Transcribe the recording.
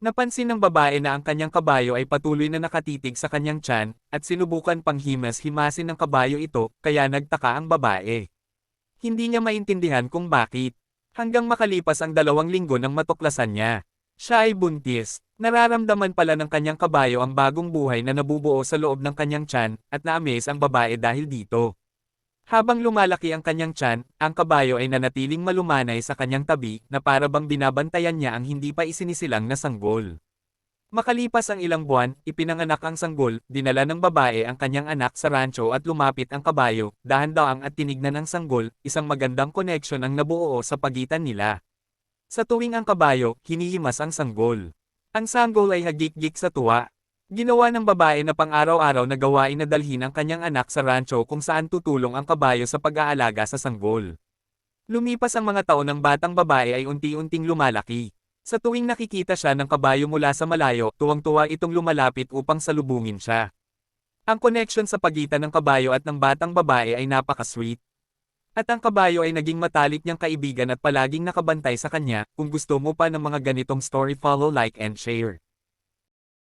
Napansin ng babae na ang kanyang kabayo ay patuloy na nakatitig sa kanyang tiyan, at sinubukan pang himas-himasin ng kabayo ito, kaya nagtaka ang babae. Hindi niya maintindihan kung bakit. Hanggang makalipas ang 2 linggo nang matuklasan niya. Siya ay buntis. Nararamdaman pala ng kanyang kabayo ang bagong buhay na nabubuo sa loob ng kanyang tiyan, at na-amaze ang babae dahil dito. Habang lumalaki ang kanyang tiyan, ang kabayo ay nanatiling malumanay sa kanyang tabi, na para bang binabantayan niya ang hindi pa isinisilang na sanggol. Makalipas ang ilang buwan, ipinanganak ang sanggol, dinala ng babae ang kanyang anak sa rancho at lumapit ang kabayo, dahan-daang at tinignan ang sanggol, isang magandang koneksyon ang nabuo sa pagitan nila. Sa tuwing ang kabayo, hinihimas ang sanggol. Ang sanggol ay hagik-gik sa tuwa. Ginawa ng babae na pang-araw-araw na gawain na dalhin ang kanyang anak sa rancho kung saan tutulong ang kabayo sa pag-aalaga sa sanggol. Lumipas ang mga taon ng batang babae ay unti-unting lumalaki. Sa tuwing nakikita siya ng kabayo mula sa malayo, tuwang-tuwa itong lumalapit upang salubungin siya. Ang connection sa pagitan ng kabayo at ng batang babae ay napaka-sweet. At ang kabayo ay naging matalik niyang kaibigan at palaging nakabantay sa kanya. Kung gusto mo pa ng mga ganitong story, follow, like and share.